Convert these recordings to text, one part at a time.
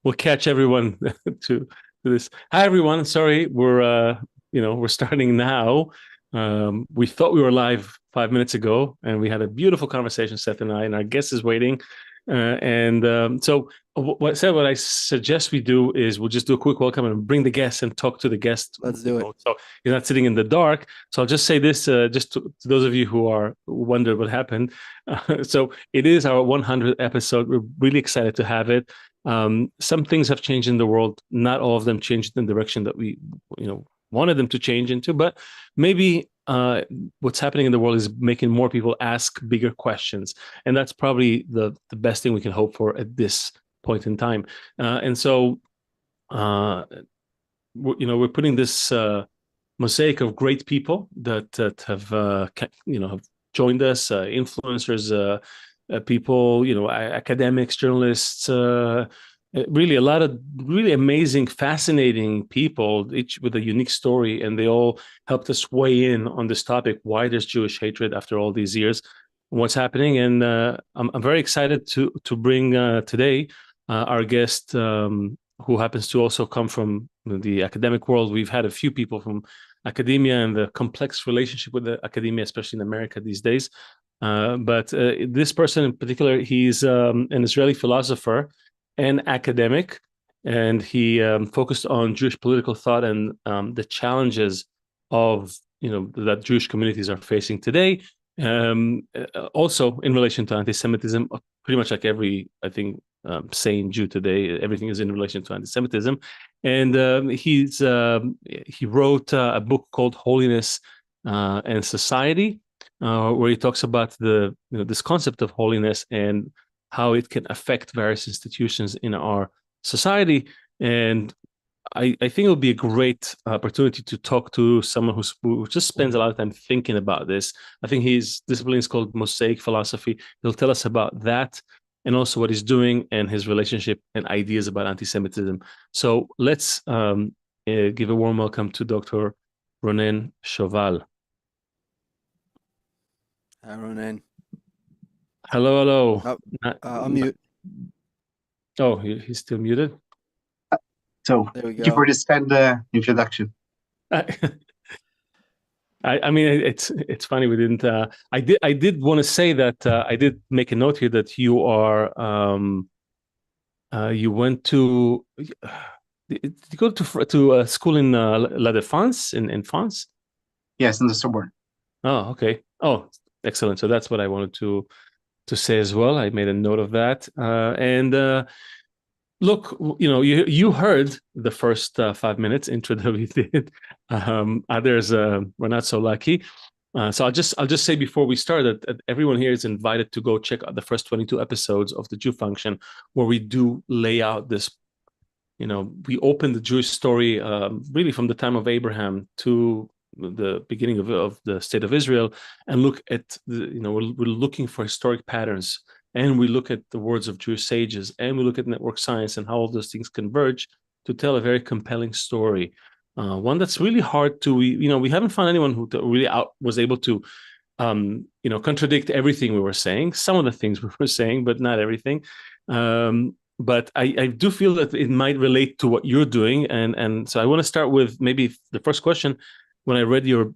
we'll catch everyone to this. Hi, everyone. Sorry, we're starting now. We thought we were live 5 minutes ago, and we had a beautiful conversation, Seth and I, and our guest is waiting. So what I suggest we do is we'll just do a quick welcome and bring the guest and talk to the guest. Let's do it. So you're not sitting in the dark. So I'll just say this, just to those of you who wonder what happened. So it is our 100th episode. We're really excited to have it. Some things have changed in the world. Not all of them changed in the direction that we, wanted them to change into, but maybe what's happening in the world is making more people ask bigger questions, and that's probably the best thing we can hope for at this point in time. We're putting this mosaic of great people that have joined us, influencers, people, academics, journalists. Really a lot of really amazing, fascinating people, each with a unique story, and they all helped us weigh in on this topic: why there's Jewish hatred after all these years, and what's happening. And I'm very excited to bring today our guest, who happens to also come from the academic world. We've had a few people from academia and the complex relationship with the academia, especially in America these days. But this person in particular, he's an Israeli philosopher and academic, and he focused on Jewish political thought and the challenges of that Jewish communities are facing today. Also in relation to anti-Semitism, pretty much like every, I think, sane Jew today, everything is in relation to anti-Semitism. And he wrote a book called Holiness and Society, where he talks about this concept of holiness and how it can affect various institutions in our society. And I think it would be a great opportunity to talk to someone who just spends a lot of time thinking about this. I think his discipline is called Mosaic philosophy. He'll tell us about that and also what he's doing and his relationship and ideas about anti-Semitism. So let's give a warm welcome to Dr. Ronen Shoval. Hi, Ronen. Hello. I'll mute. Oh, he's still muted? So, thank you for this kind introduction. I mean, it's funny we didn't. I did want to say that I did make a note here that you are. You went to. Did you go to a school in La Défense in France? Yes, in the Sorbonne. Oh, okay. Oh, excellent. So that's what I wanted to say as well. I made a note of that. Look, you heard the first 5 minutes intro that we did. Others were not so lucky. So I'll just say before we start that everyone here is invited to go check out the first 22 episodes of the Jew Function, where we do lay out this. We open the Jewish story really from the time of Abraham to the beginning of the state of Israel, and look at we're looking for historic patterns, and we look at the words of Jewish sages, and we look at network science and how all those things converge to tell a very compelling story, one that's really hard to we haven't found anyone who really was able to contradict everything we were saying. Some of the things we were saying, but not everything. But I do feel that it might relate to what you're doing, and so I want to start with maybe the first question. When I read your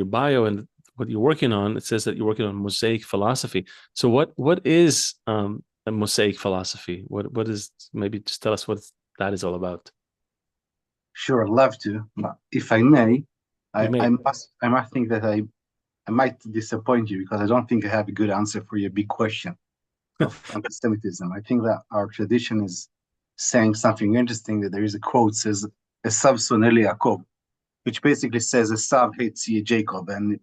bio and what you're working on, it says that you're working on Mosaic philosophy. So what is a Mosaic philosophy? What is, maybe just tell us what that is all about. Sure, I'd love to. If I may, I must think that I might disappoint you, because I don't think I have a good answer for your big question of anti-Semitism. I think that our tradition is saying something interesting, that there is a quote says, "Esav soneh Yaakov," which basically says Esav hates Jacob, and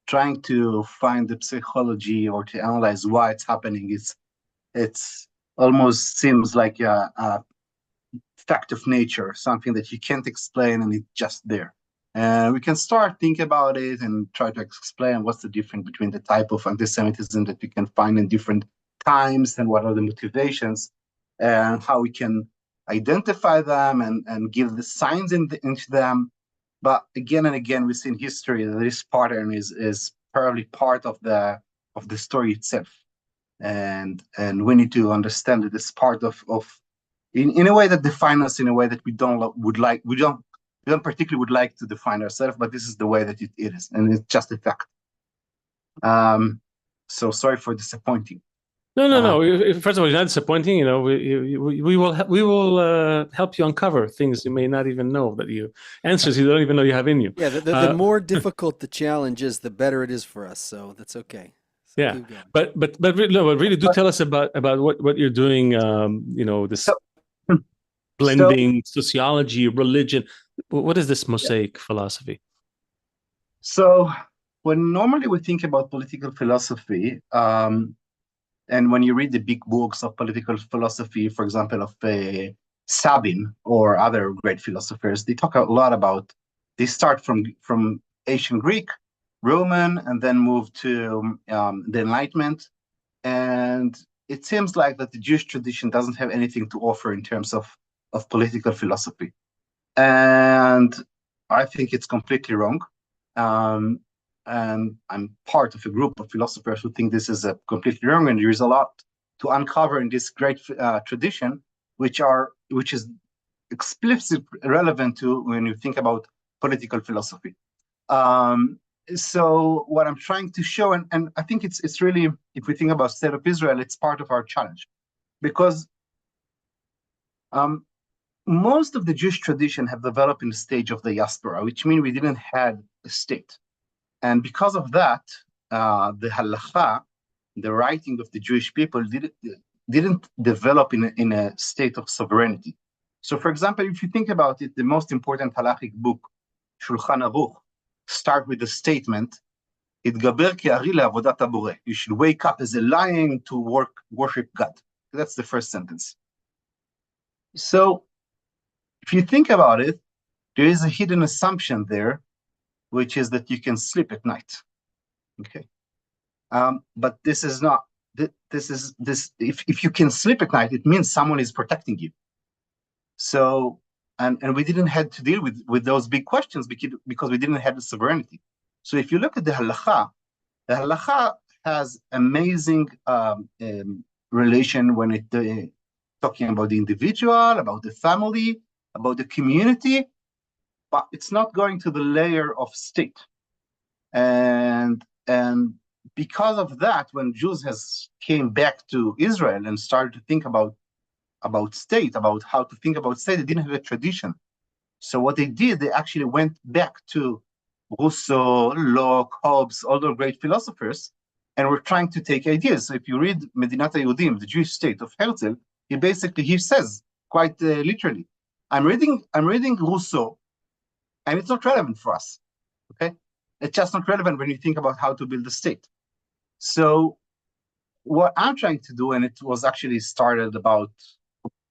trying to find the psychology or to analyze why it's happening, it's almost seems like a fact of nature, something that you can't explain and it's just there. And we can start thinking about it and try to explain what's the difference between the type of anti-Semitism that we can find in different times and what are the motivations and how we can identify them and give the signs into them. But again and again, we see in history that this pattern is probably part of the story itself, and we need to understand that it's part of in a way that define us in a way that we don't particularly would like to define ourselves, but this is the way that it is, and it's just a fact. So sorry for disappointing. No. First of all, you're not disappointing. You know, we will help you uncover things you may not even know answers you don't even know you have in you. Yeah, the more difficult the challenge is, the better it is for us. So that's okay. So yeah, but really do tell us about what you're doing. You know, this blending sociology, religion. What is this Mosaic philosophy? So when normally we think about political philosophy, and when you read the big books of political philosophy, for example, of Sabin or other great philosophers, they talk a lot about, they start from ancient Greek, Roman, and then move to the Enlightenment. And it seems like that the Jewish tradition doesn't have anything to offer in terms of political philosophy. And I think it's completely wrong. And I'm part of a group of philosophers who think this is completely wrong, and there is a lot to uncover in this great tradition, which is explicitly relevant to when you think about political philosophy. So what I'm trying to show, and I think it's really, if we think about State of Israel, it's part of our challenge, because most of the Jewish tradition have developed in the stage of the diaspora, which means we didn't have a state. And because of that, the halacha, the writing of the Jewish people, didn't develop in a state of sovereignty. So, for example, if you think about it, the most important halachic book, Shulchan Aruch, start with the statement, "Itgaber ke'ari le'avodat haboreh." You should wake up as a lion to worship God. That's the first sentence. So, if you think about it, there is a hidden assumption there, which is that you can sleep at night. Okay, but this is not. If you can sleep at night, it means someone is protecting you. So, and we didn't have to deal with those big questions because we didn't have the sovereignty. So, if you look at the halacha has amazing relation when it talking about the individual, about the family, about the community, but it's not going to the layer of state. And because of that, when Jews came back to Israel and started to think about state, about how to think about state, they didn't have a tradition. So what they did, they actually went back to Rousseau, Locke, Hobbes, all the great philosophers, and were trying to take ideas. So if you read Medinat HaYehudim, the Jewish state of Herzl, he says quite literally, I'm reading Rousseau, and it's not relevant for us. Okay, it's just not relevant when you think about how to build a state. So what I'm trying to do, and it was actually started about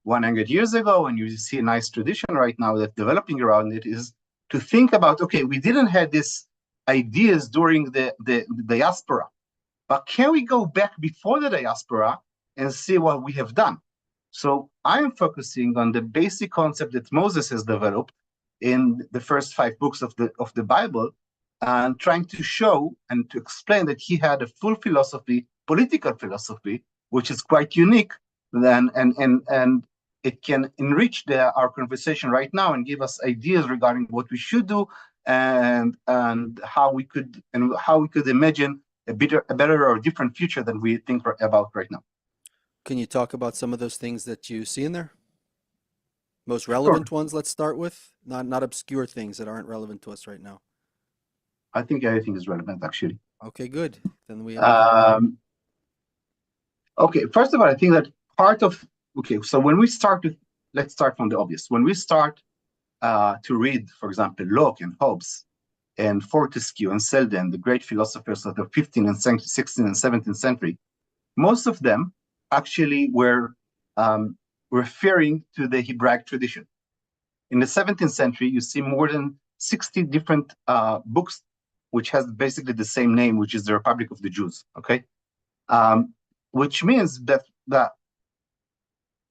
100 years ago, and you see a nice tradition right now that's developing around it, is to think about, okay, we didn't have these ideas during the diaspora, but can we go back before the diaspora and see what we have done? So I am focusing on the basic concept that Moses has developed in the first 5 books of the Bible, and trying to show and to explain that he had a full philosophy, political philosophy, which is quite unique, and it can enrich our conversation right now and give us ideas regarding what we should do and how we could imagine a better or different future than we think about right now. Can you talk about some of those things that you see in there? Most relevant ones, let's start with, not obscure things that aren't relevant to us right now. I think everything is relevant, actually. Okay, good. Then we have okay, first of all, I think that so when we let's start from the obvious. When we start to read, for example, Locke and Hobbes and Fortescue and Selden, the great philosophers of the 15th and 16th and 17th century, most of them actually were referring to the Hebraic tradition. In the 17th century, you see more than 60 different books which has basically the same name, which is the Republic of the Jews, okay? Which means that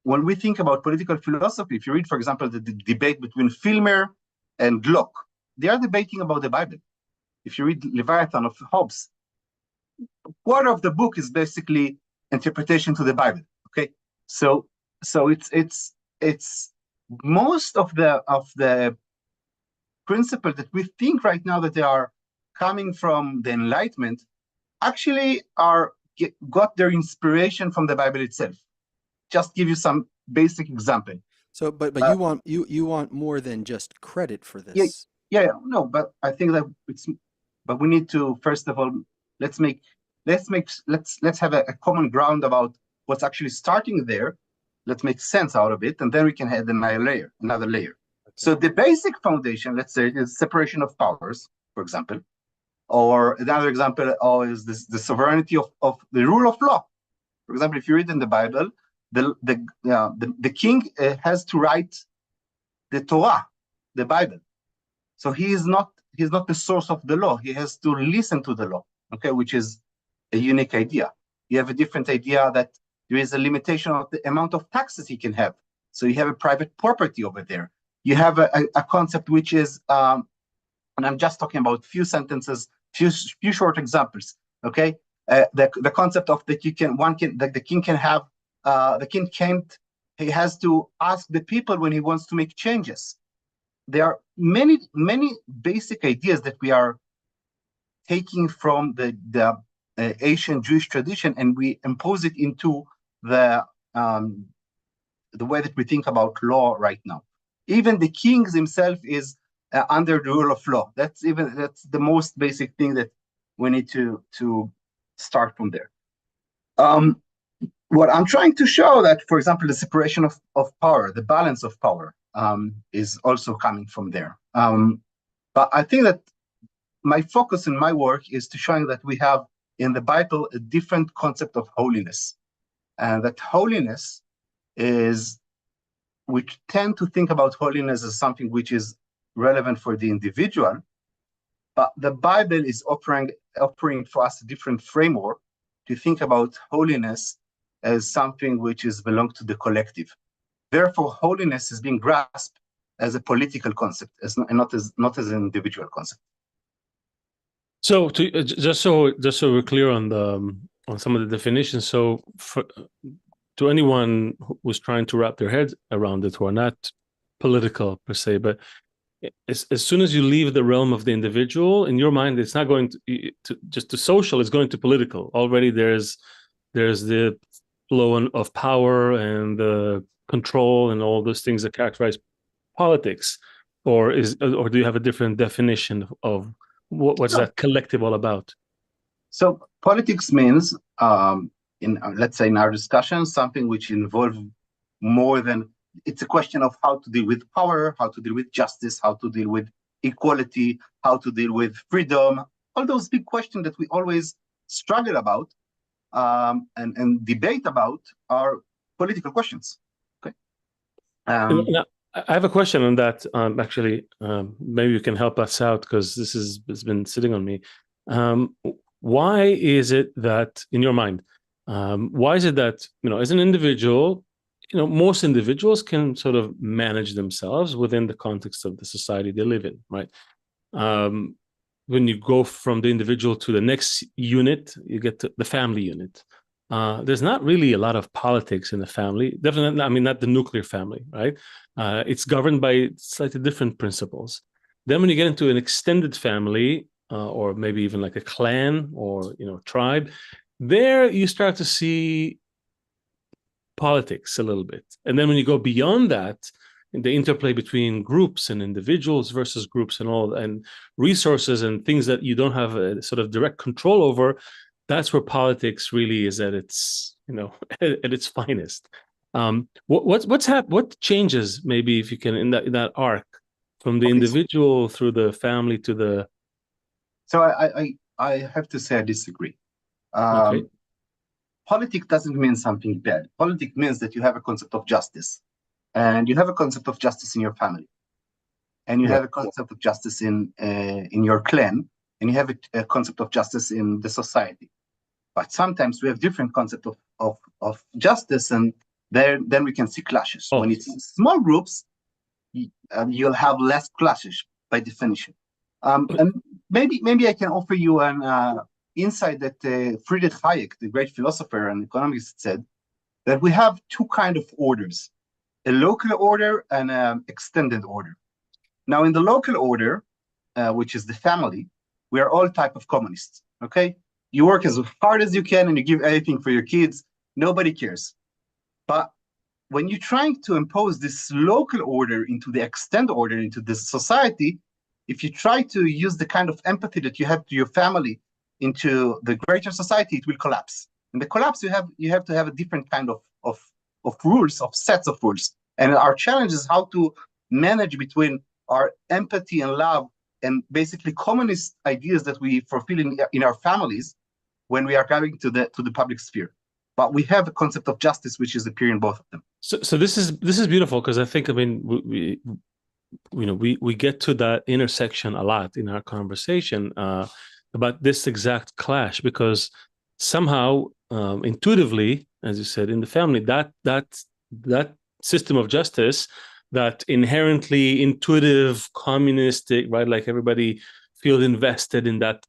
when we think about political philosophy, if you read, for example, the debate between Filmer and Locke, they are debating about the Bible. If you read Leviathan of Hobbes, part of the book is basically interpretation to the Bible, okay? So it's most of the principles that we think right now that they are coming from the Enlightenment actually got their inspiration from the Bible itself. Just give you some basic example. So, but you want more than just credit for this. Yeah, no, but I think that but we need to, first of all, let's have a common ground about what's actually starting there. Let's make sense out of it, and then we can add another layer. Okay. So the basic foundation, let's say, is separation of powers, for example, or another example is the sovereignty of the rule of law. For example, if you read in the Bible, the king has to write the Torah, the Bible. So he's not the source of the law. He has to listen to the law, okay, which is a unique idea. You have a different idea that there is a limitation of the amount of taxes he can have. So you have a private property over there. You have a concept which is, and I'm just talking about few sentences, few short examples, okay? The concept of that the king can have, he has to ask the people when he wants to make changes. There are many basic ideas that we are taking from the Asian Jewish tradition, and we impose it into the way that we think about law right now. Even the king himself is under the rule of law. That's the most basic thing that we need to start from there. What I'm trying to show that, for example, the separation of power, the balance of power, is also coming from there. But I think that my focus in my work is to showing that we have in the Bible a different concept of holiness, and that holiness is, we tend to think about holiness as something which is relevant for the individual, but the Bible is offering for us a different framework to think about holiness as something which belongs to the collective. Therefore, holiness is being grasped as a political concept, not as an individual concept. So, just so we're clear on some of the definitions. So, to anyone who's trying to wrap their head around it, who are not political per se, but as soon as you leave the realm of the individual, in your mind, it's not going to just to social; it's going to political. Already, there's the flow of power and the control and all those things that characterize politics, or do you have a different definition of what's that collective all about? So politics means, let's say in our discussion, something which involves more than, it's a question of how to deal with power, how to deal with justice, how to deal with equality, how to deal with freedom, all those big questions that we always struggle about and debate about are political questions. Okay. Now, I have a question on that. Actually, maybe you can help us out, because this has been sitting on me. Why is it that, in your mind, why is it that, as an individual, most individuals can sort of manage themselves within the context of the society they live in, right? When you go from the individual to the next unit, you get to the family unit. There's not really a lot of politics in the family. Definitely, I mean, not the nuclear family, right? It's governed by slightly different principles. Then when you get into an extended family, or maybe even like a clan or, tribe, there you start to see politics a little bit. And then when you go beyond that, the interplay between groups and individuals versus groups and resources and things that you don't have a sort of direct control over, that's where politics really is at its, at its finest. What changes, maybe, if you can, in that arc from the individual through the family to the... So I have to say I disagree. Okay. Politics doesn't mean something bad. Politics means that you have a concept of justice, and you have a concept of justice in your family, and you have a concept of justice in your clan, and you have a concept of justice in the society. But sometimes we have different concept of justice, and then we can see clashes. When it's small groups, you'll have less clashes by definition. And maybe I can offer you an insight that Friedrich Hayek, the great philosopher and economist, said that we have two kind of orders. a local order and an extended order. Now, in the local order, which is the family, we are all type of communists, okay? You work as hard as you can and you give everything for your kids. Nobody cares. But when you're trying to impose this local order into the extended order, into this society, if you try to use the kind of empathy that you have to your family into the greater society, it will collapse. And the collapse, you have to have a different kind of rules, of sets of rules. And our challenge is how to manage between our empathy and love and basically communist ideas that we fulfill in our families when we are going to the public sphere. But we have a concept of justice which is appearing in both of them. So this is beautiful, because I think, I mean, we get to that intersection a lot in our conversation about this exact clash, because somehow intuitively, as you said, in the family, that system of justice, that inherently intuitive communistic, right, like everybody feels invested in that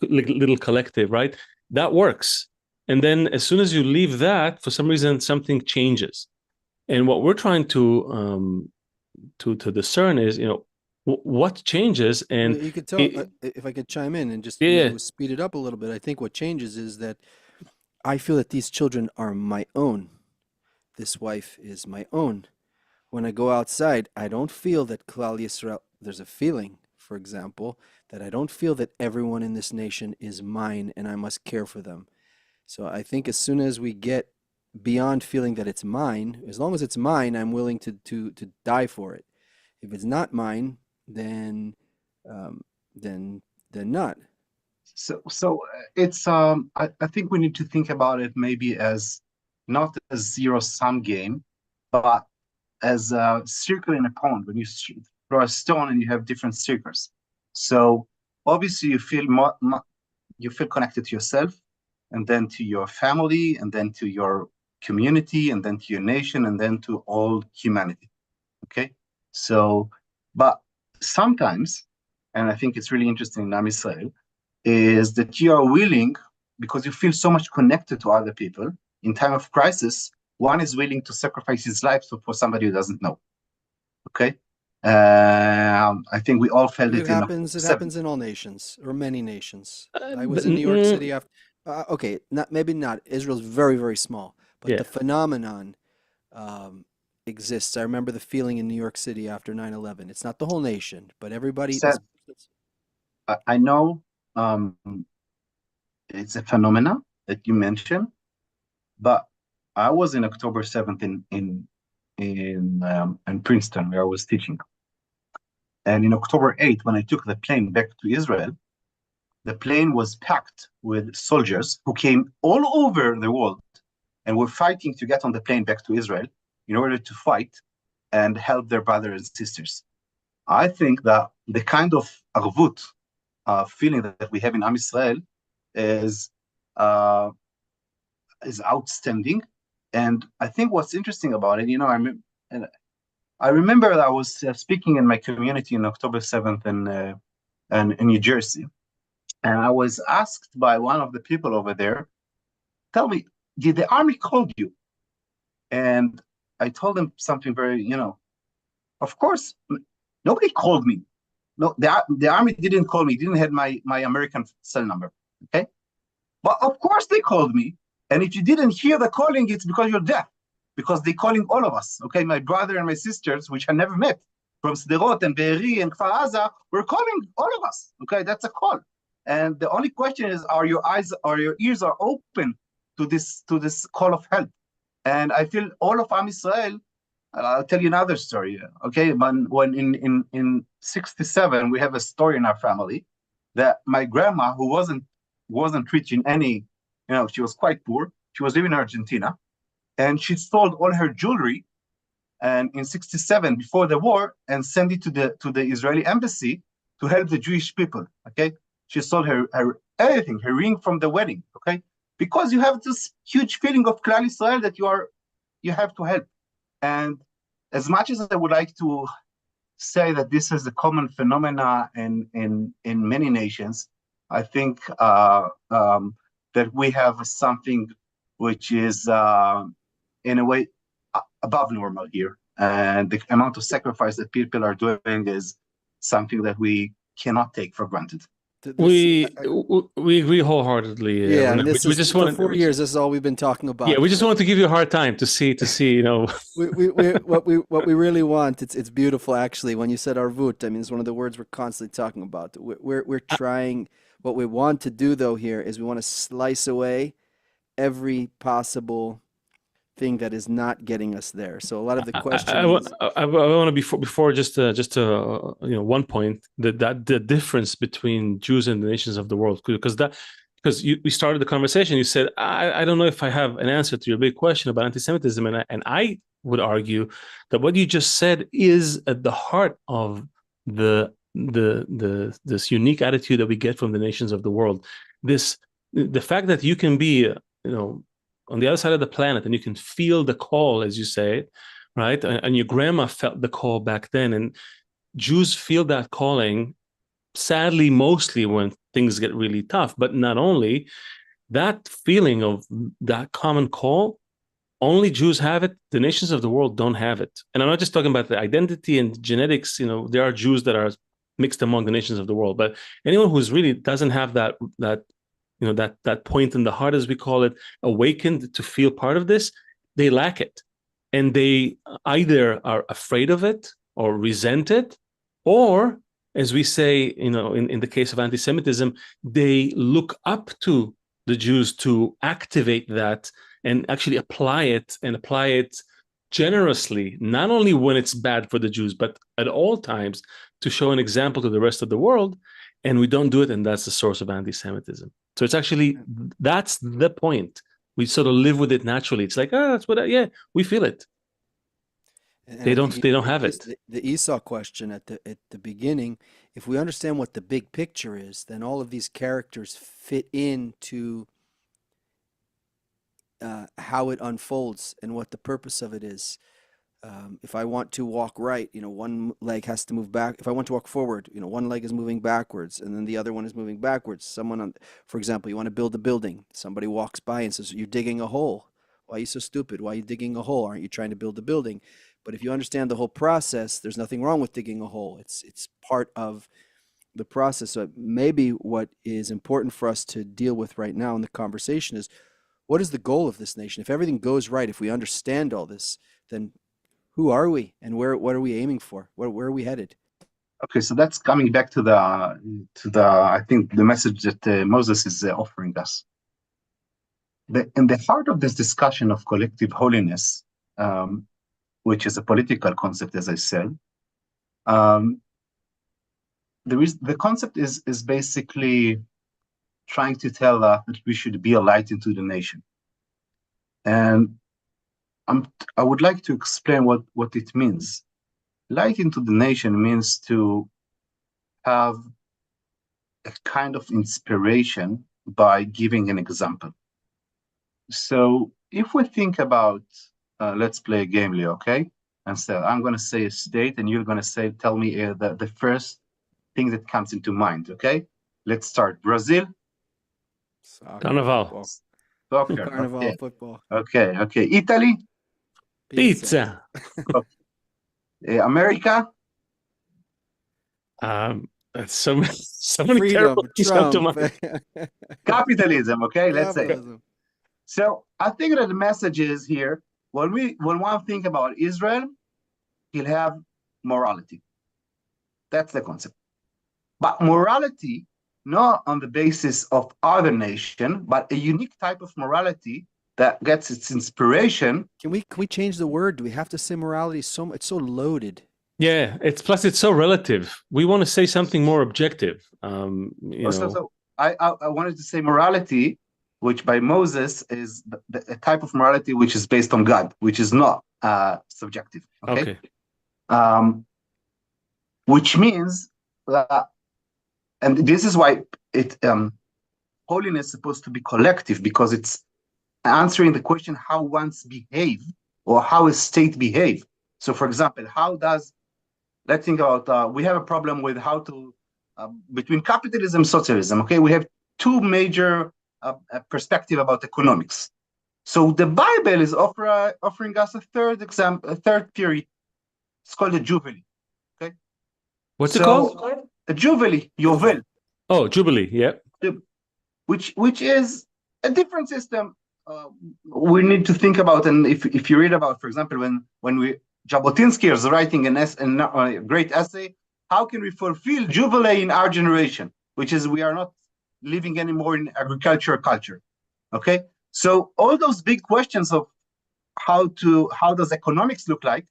little collective, right, that works. And then as soon as you leave that, for some reason something changes. And what we're trying to discern is, what changes. And you could tell, if I could chime in and just speed it up a little bit. I think what changes is that I feel that these children are my own. This wife is my own. When I go outside, I don't feel that Klal Yisrael, there's a feeling, for example, that I don't feel that everyone in this nation is mine and I must care for them. So I think as soon as we get beyond feeling that it's mine, as long as it's mine, I'm willing to die for it. If it's not mine, then not. So it's I think we need to think about it maybe as not a zero-sum game, but as a circle in a pond. When you throw a stone and you have different circles, so obviously you feel connected to yourself, and then to your family, and then to your community, and then to your nation, and then to all humanity. Okay, so but sometimes, and I think it's really interesting in Am Yisrael, is that you are willing, because you feel so much connected to other people in time of crisis, one is willing to sacrifice his life for somebody who doesn't know. Okay, I think we all felt it. It happens in all nations, or many nations. I was in New York City after. Okay, maybe not. Israel's very, very small, but the phenomenon exists. I remember the feeling in New York City after 9/11. It's not the whole nation, but everybody. I know it's a phenomena that you mentioned, but I was in October 7th in Princeton, where I was teaching. And in October 8th, when I took the plane back to Israel, the plane was packed with soldiers who came all over the world and were fighting to get on the plane back to Israel in order to fight and help their brothers and sisters. I think that the kind of arvut feeling that we have in Am Yisrael is outstanding. And I think what's interesting about it, I remember that I was speaking in my community on October 7th in New Jersey. And I was asked by one of the people over there, tell me, did the army call you? And I told them something very, of course, nobody called me. No, the army didn't call me, didn't have my American cell number, okay? But of course they called me. And if you didn't hear the calling, it's because you're deaf. Because they're calling all of us, okay? My brother and my sisters, which I never met, from Sderot and Be'eri and Kfar Aza, were calling all of us, okay? That's a call. And the only question is, are your ears are open to this call of help? And I feel all of Am Yisrael. I'll tell you another story, okay? When in 67, we have a story in our family that my grandma, who wasn't rich in any, she was quite poor. She was living in Argentina, and she sold all her jewelry, and in 67, before the war, and sent it to the Israeli embassy to help the Jewish people. Okay, she sold her everything, her ring from the wedding. Okay, because you have this huge feeling of Klal Yisrael that you have to help. And as much as I would like to say that this is a common phenomena in many nations, I think that we have something which is in a way above normal here. and the amount of sacrifice that people are doing is something that we cannot take for granted. We agree wholeheartedly. Yeah, and this we is just for wanted, 4 years. This is all we've been talking about. Yeah, we just wanted to give you a hard time to see, you know. What we really want. It's beautiful, actually. When you said arvut, I mean, it's one of the words we're constantly talking about. We're trying. What we want to do, though, here is we want to slice away every possible thing that is not getting us there. So a lot of the questions. I want to before just you know, one point that the difference between Jews and the nations of the world, because we started the conversation. You said I don't know if I have an answer to your big question about anti-Semitism, and I would argue that what you just said is at the heart of this unique attitude that we get from the nations of the world. The fact that you can be, you know, on the other side of the planet, and you can feel the call, as you say, right? And your grandma felt the call back then, and Jews feel that calling, sadly, mostly when things get really tough. But not only that feeling of that common call, only Jews have it. The nations of the world don't have it. And I'm not just talking about the identity and genetics. You know, there are Jews that are mixed among the nations of the world, but anyone who's really doesn't have that you know, that point in the heart, as we call it, awakened to feel part of this, they lack it. And they either are afraid of it or resent it, or, as we say, you know, in the case of anti-Semitism, they look up to the Jews to activate that and actually apply it generously, not only when it's bad for the Jews, but at all times to show an example to the rest of the world. And we don't do it, and that's the source of anti-Semitism. So it's actually, that's the point. We sort of live with it naturally. It's like, that's what, yeah, we feel it. And they don't have it. The Esau question at the beginning, if we understand what the big picture is, then all of these characters fit into how it unfolds and what the purpose of it is. If I want to walk right, you know, one leg has to move back. If I want to walk forward, you know, one leg is moving backwards and then the other one is moving backwards. For example, you want to build a building. Somebody walks by and says, "You're digging a hole. Why are you so stupid? Why are you digging a hole? Aren't you trying to build a building?" But if you understand the whole process, there's nothing wrong with digging a hole. It's part of the process. So maybe what is important for us to deal with right now in the conversation is, what is the goal of this nation? If everything goes right, if we understand all this, then who are we, and what are we aiming for? Where are we headed? Okay, so that's coming back to the I think the message that Moses is offering us. In the heart of this discussion of collective holiness, which is a political concept, as I said, the concept is basically trying to tell us that we should be a light into the nation, and I would like to explain what it means. Light into the nation means to have a kind of inspiration by giving an example. So if we think about, let's play a game, Leo, okay? And so I'm going to say a state, and you're going to tell me the first thing that comes into mind, okay? Let's start. Brazil. Soccer, Carnival. football. Soccer. Carnival, okay. football. Okay. Italy. Pizza. America. So many terrible things come to mind. Capitalism. Okay, let's say. So I think that the message is here, when one think about Israel, he'll have morality. That's the concept. But morality, not on the basis of other nation, but a unique type of morality that gets its inspiration. Can we change the word? Do we have to say morality? It's so loaded. Yeah, it's so relative. We want to say something more objective. So I wanted to say morality, which by Moses is a type of morality which is based on God, which is not subjective. Okay. Which means that, and this is why holiness is supposed to be collective, because it's answering the question how one's behave or how a state behave. So, for example, let's think about, we have a problem with how to, between capitalism and socialism, okay? We have two major perspectives about economics. So the Bible is offering us a third theory, It's called a jubilee. Okay. What's it called? A jubilee, Yovel. Oh, jubilee. Yeah. Which is a different system. We need to think about, and if you read about, for example, when Jabotinsky is writing a great essay, how can we fulfill jubilee in our generation, which is we are not living anymore in agricultural culture. Okay, so all those big questions of how does economics look like,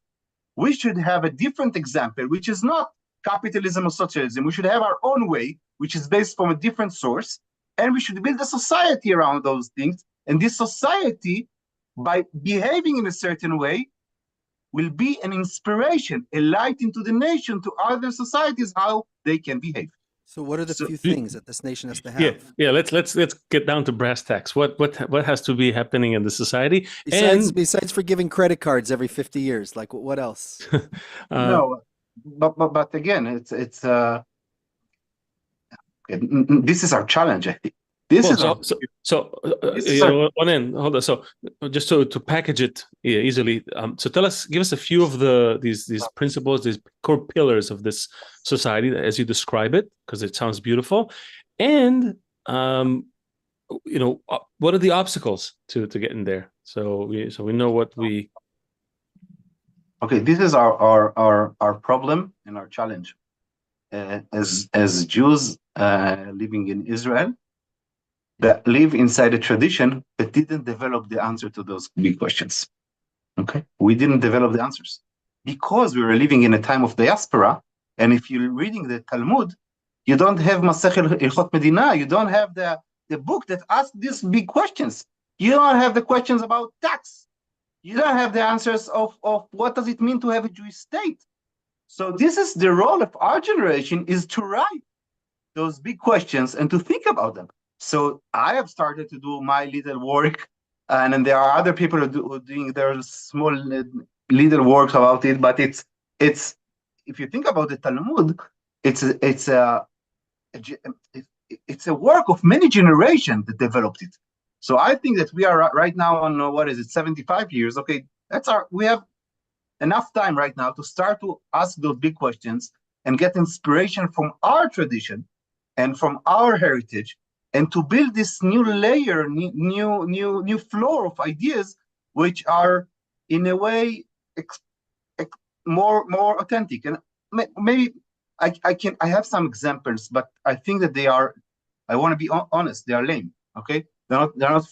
we should have a different example, which is not capitalism or socialism. We should have our own way, which is based from a different source, and we should build a society around those things. And this society, by behaving in a certain way, will be an inspiration, a light into the nation to other societies, how they can behave. So what are the few things that this nation has to have? Yeah. Let's get down to brass tacks. What has to be happening in the society? Besides forgiving credit cards every 50 years, like what else? No, but again, it's this is our challenge, I think. Hold on. So just to package it easily, so give us a few of these principles, these core pillars of this society as you describe it, because it sounds beautiful, and what are the obstacles to getting there? So we know what we. Okay, this is our problem and our challenge as Jews living in Israel, that live inside a tradition that didn't develop the answer to those big questions. Okay, we didn't develop the answers because we were living in a time of diaspora. And if you're reading the Talmud, you don't have Masechet Ilchot Medina. You don't have the book that asks these big questions. You don't have the questions about tax. You don't have the answers of what does it mean to have a Jewish state. So this is the role of our generation, is to write those big questions and to think about them. So I have started to do my little work, and then there are other people who are doing their small little works about it. But it's if you think about the Talmud, it's a work of many generations that developed it. So I think that we are right now on 75 years. Okay, we have enough time right now to start to ask those big questions and get inspiration from our tradition and from our heritage, and to build this new layer, new floor of ideas, which are in a way more authentic. And maybe I have some examples, but I think that they are. I want to be honest. They are lame. Okay, they're not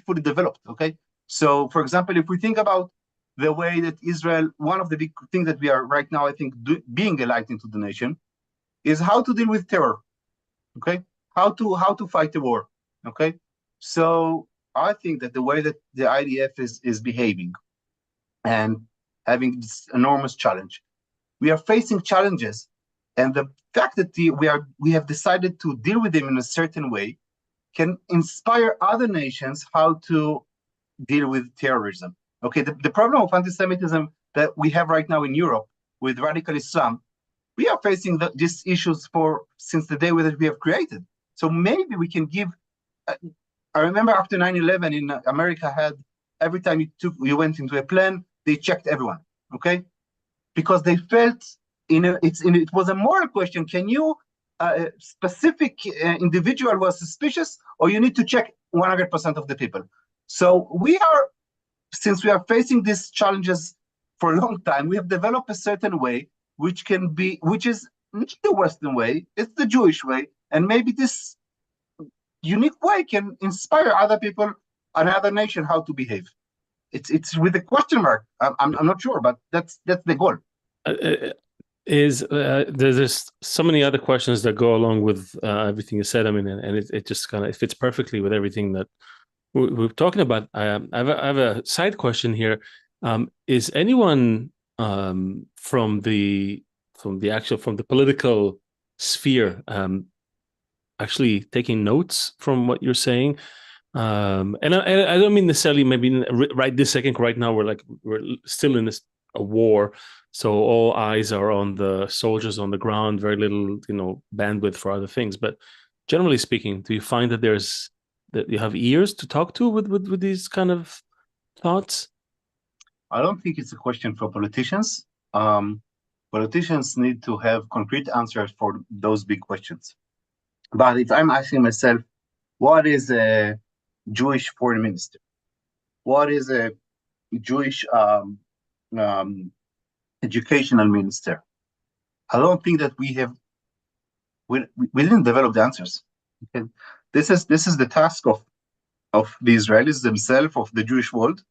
fully developed. Okay, so for example, if we think about the way that Israel, one of the big things that we are right now, I think, being a light into the nation, is how to deal with terror. Okay, how to fight the war. Okay, so I think that the way that the IDF is behaving and having this enormous challenge, we are facing challenges, and the fact that we have decided to deal with them in a certain way can inspire other nations how to deal with terrorism. Okay, the problem of anti-Semitism that we have right now in Europe with radical Islam, we are facing these issues since the day that we have created. So maybe we can give. I remember after 9/11 in America, every time you went into a plane, they checked everyone. Okay, because they felt it was a moral question. Can you specific individual was suspicious, or you need to check 100% of the people? So since we are facing these challenges for a long time, we have developed a certain way which is not the Western way, it's the Jewish way, and maybe this unique way can inspire other people, another nation, how to behave. It's with a question mark. I'm not sure, but that's the goal. There's so many other questions that go along with everything you said. I mean, and it just kind of fits perfectly with everything that we're talking about. I have a side question here. Is anyone from the political sphere actually taking notes from what you're saying? And I don't mean necessarily maybe right this second. Right now we're still in a war, so all eyes are on the soldiers on the ground. Very little bandwidth for other things. But generally speaking, do you find that you have ears to talk to with these kind of thoughts? I don't think it's a question for politicians. Politicians need to have concrete answers for those big questions. But if I'm asking myself, what is a Jewish foreign minister? What is a Jewish educational minister? I don't think that we didn't develop the answers. Okay? This is the task of the Israelis themselves, of the Jewish world,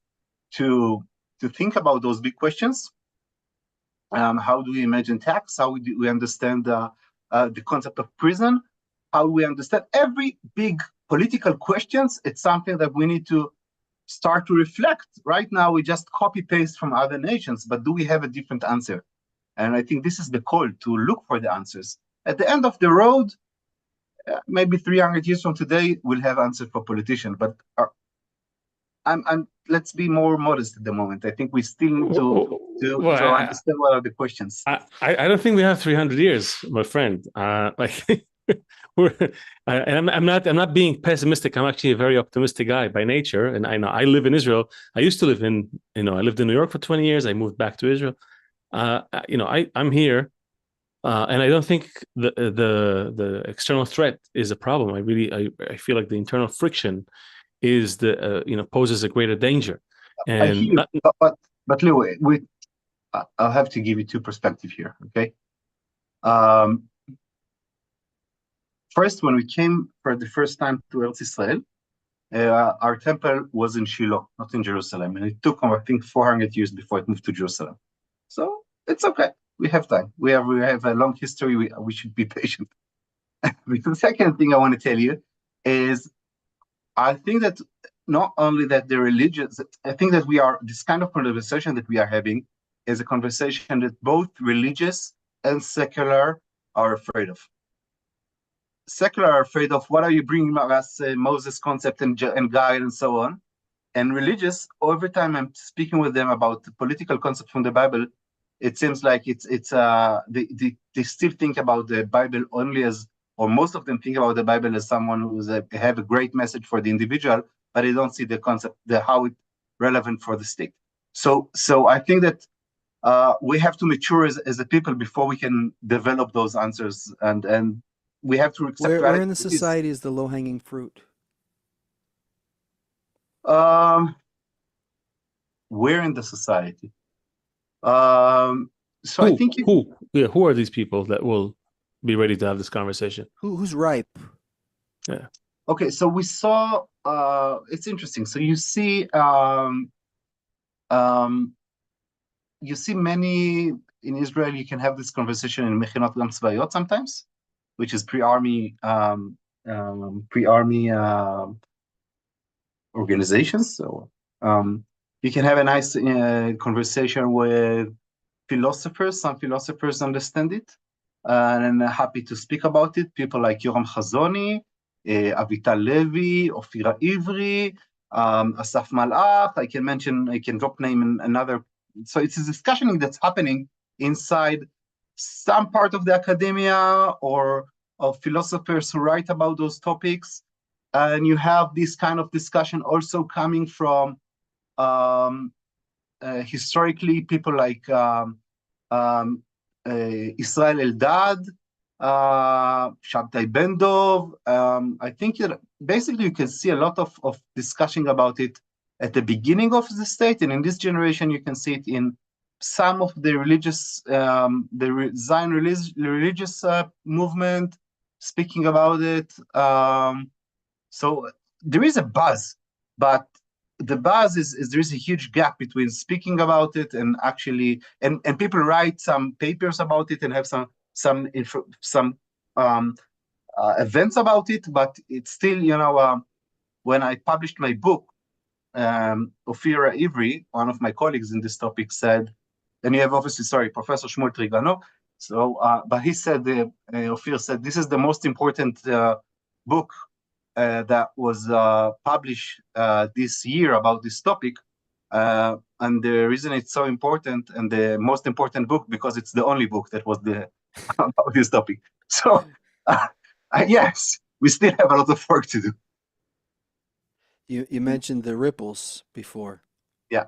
to think about those big questions. How do we imagine tax? How do we understand the concept of prison? How do we understand every big political questions? It's something that we need to start to reflect. Right now, we just copy paste from other nations, but do we have a different answer? And I think this is the call, to look for the answers. At the end of the road, maybe 300 years from today, we'll have answers for politicians. But let's be more modest at the moment. I think we still need to understand what are the questions. I don't think we have 300 years, my friend. I'm not being pessimistic. I'm actually a very optimistic guy by nature, and I know I live in Israel. I used to live in, I lived in New York for 20 years. I moved back to Israel. I'm here, and I don't think the external threat is a problem. I feel like the internal friction is poses a greater danger. And I hear, but Lou, I'll have to give you two perspectives here. Okay. First, when we came for the first time to Eretz Israel, our temple was in Shiloh, not in Jerusalem, and it took, I think, 400 years before it moved to Jerusalem. So it's okay. We have time. We have a long history. We should be patient. The second thing I want to tell you is, I think that not only that the religious, I think that this kind of conversation that we are having is a conversation that both religious and secular are afraid of. Secular are afraid of, what are you bringing us, Moses concept and guide and so on. And religious, every time I'm speaking with them about the political concept from the Bible, it seems like they still think about the Bible only as, or most of them think about the Bible as someone who's have a great message for the individual, but they don't see the concept, how it's relevant for the state. So I think that we have to mature as a people before we can develop those answers, and we have to accept. Where in the society is the low-hanging fruit? Where in the society? So I think who are these people that will be ready to have this conversation? Who's ripe? Yeah. Okay, so we saw. It's interesting. So you see, many in Israel. You can have this conversation in Mechinot Gam Tzvayot sometimes, which is pre-army organizations. So you can have a nice conversation with philosophers. Some philosophers understand it, and I'm happy to speak about it. People like Yoram Chazoni, Avital Levi, Ofira Ivri, Asaf Malach. I can drop name in another. So it's a discussion that's happening inside some part of the academia or of philosophers who write about those topics. And you have this kind of discussion also coming from historically people like Israel Eldad, Shabtai Ben-Dov. I think basically you can see a lot of discussion about it at the beginning of the state, and in this generation you can see it in some of the religious, the Zion religious movement speaking about it. So there is a buzz, but the buzz is there is a huge gap between speaking about it and actually, and people write some papers about it and have some events about it, but it's still, when I published my book, Ofira Ivri, one of my colleagues in this topic, said, and you have obviously, Professor Shmuel Trigano. So, but he said, Ofir said, this is the most important book that was published this year about this topic. And the reason it's so important and the most important book, because it's the only book that was about this topic. So, yes, we still have a lot of work to do. You mentioned the ripples before. Yeah.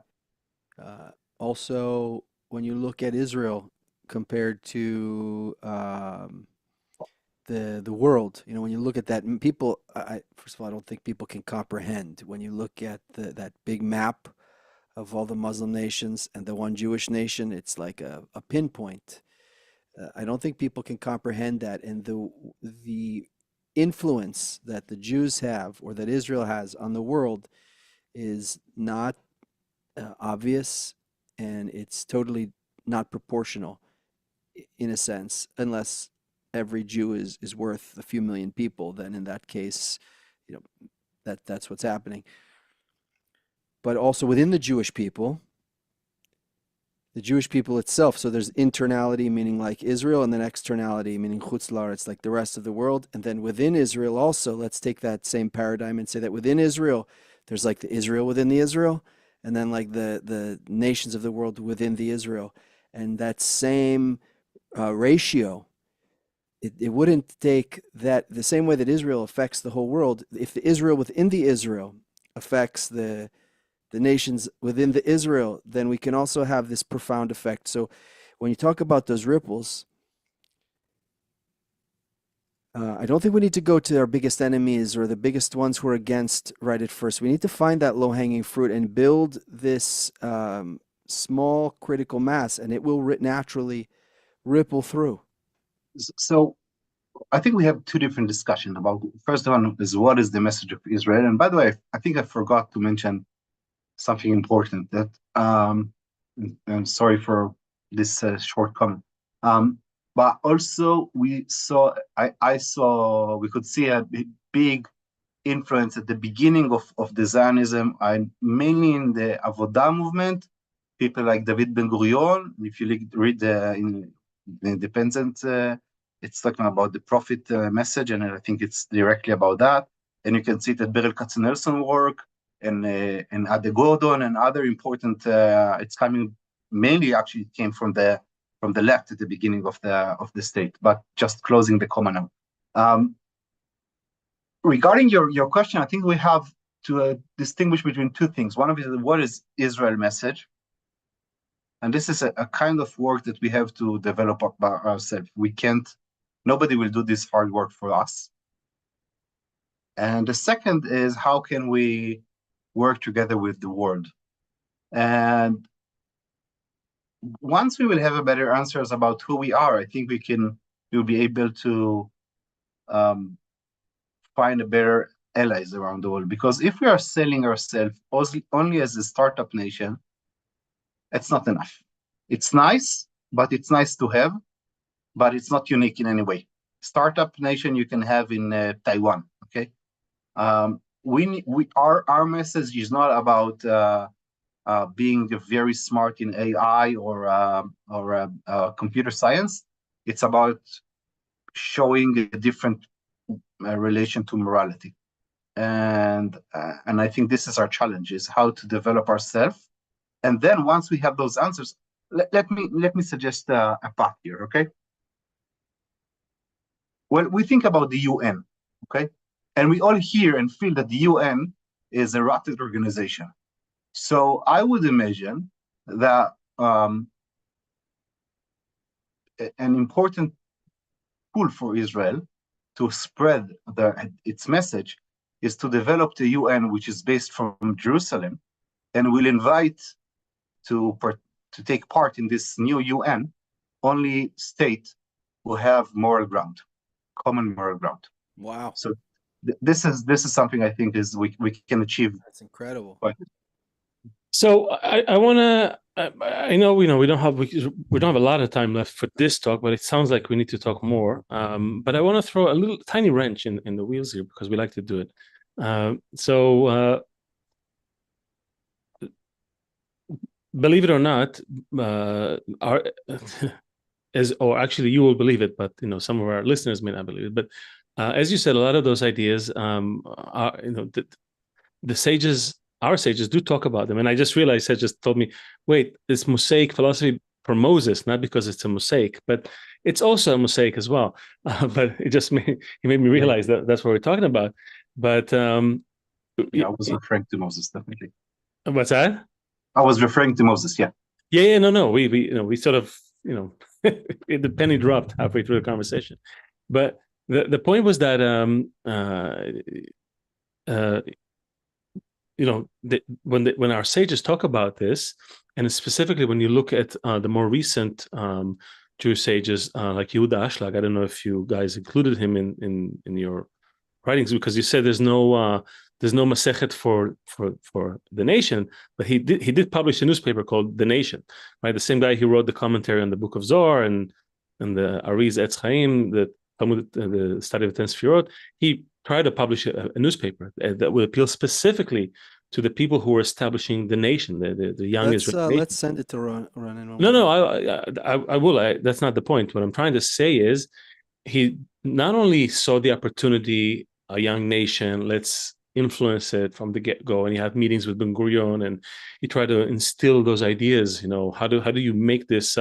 Also, when you look at Israel compared to the world, you know, when you look at that, people, first of all, I don't think people can comprehend when you look at that big map of all the Muslim nations and the one Jewish nation. It's like a pinpoint. I don't think people can comprehend that, and the influence that the Jews have or that Israel has on the world is not obvious, and it's totally not proportional in a sense, unless every Jew is worth a few million people. Then in that case, you know, that's what's happening. But also within the Jewish people itself. So there's internality, meaning like Israel, and then externality, meaning chutz la'aretz, like the rest of the world. And then within Israel also, let's take that same paradigm and say that within Israel, there's like the Israel within the Israel, and then like the nations of the world within the Israel. And that same ratio, it wouldn't take that the same way that Israel affects the whole world. If the Israel within the Israel affects the nations within the Israel, then we can also have this profound effect. So when you talk about those ripples, I don't think we need to go to our biggest enemies or the biggest ones who are against right at first. We need to find that low-hanging fruit and build this small critical mass, and it will naturally ripple through. So I think we have two different discussions about. First one is what is the message of Israel, and by the way, I think I forgot to mention something important that I'm sorry for this short comment. But also we saw, we could see a big influence at the beginning of the Zionism, mainly in the Avodah movement, people like David Ben-Gurion. If you read in the Independent, it's talking about the prophet message, and I think it's directly about that. And you can see that Beryl Katzenelson work, and Ade Gordon and other important, it's coming mainly actually came from the left at the beginning of the state, but just closing the comma now. Regarding your question, I think we have to distinguish between two things. One of it is what is Israel message, and this is a kind of work that we have to develop by ourselves. Nobody will do this hard work for us. And the second is how can we work together with the world. And once we will have a better answers about who we are, I think we'll be able to find a better allies around the world. Because if we are selling ourselves only as a startup nation, it's not enough. It's nice, but it's nice to have, but it's not unique in any way. Startup nation you can have in Taiwan, okay? Our message is not about being very smart in AI or computer science. It's about showing a different relation to morality, and I think this is our challenge: is how to develop ourselves. And then once we have those answers, let me suggest a path here, okay? Well, we think about the UN, okay? And we all hear and feel that the UN is a rotten organization. So I would imagine that an important tool for Israel to spread its message is to develop the UN, which is based from Jerusalem, and will invite to take part in this new UN only state who have moral ground, common moral ground. Wow. So this is something I think is we can achieve. That's incredible. So I want to. I know we don't have a lot of time left for this talk, but it sounds like we need to talk more. But I want to throw a little tiny wrench in the wheels here because we like to do it. Believe it or not, or actually you will believe it, but some of our listeners may not believe it. But as you said, a lot of those ideas are the sages. Our sages do talk about them. And I just realized, just told me, wait, it's Mosaic philosophy for Moses, not because it's a Mosaic, but it's also a Mosaic as well. But it made me realize that that's what we're talking about. But I was referring to Moses, definitely. What's that? I was referring to Moses, yeah. Yeah, no. We sort of, the penny dropped halfway through the conversation. But the point was that when our sages talk about this, and specifically when you look at the more recent Jewish sages like Yehuda Ashlag, I don't know if you guys included him in your writings, because you said there's no Masechet for the nation, but he did publish a newspaper called The Nation, right? The same guy who wrote the commentary on the Book of Zohar and the Ariz Etz Chaim, the Talmud, the study of 10 Sfirot. He tried to publish a newspaper that would appeal specifically to the people who were establishing the nation, the young Israel nation. Let's send it to Ronen. No, I will. That's not the point. What I'm trying to say is, he not only saw the opportunity, a young nation, let's influence it from the get-go, and he had meetings with Ben Gurion, and he tried to instill those ideas. How do you make this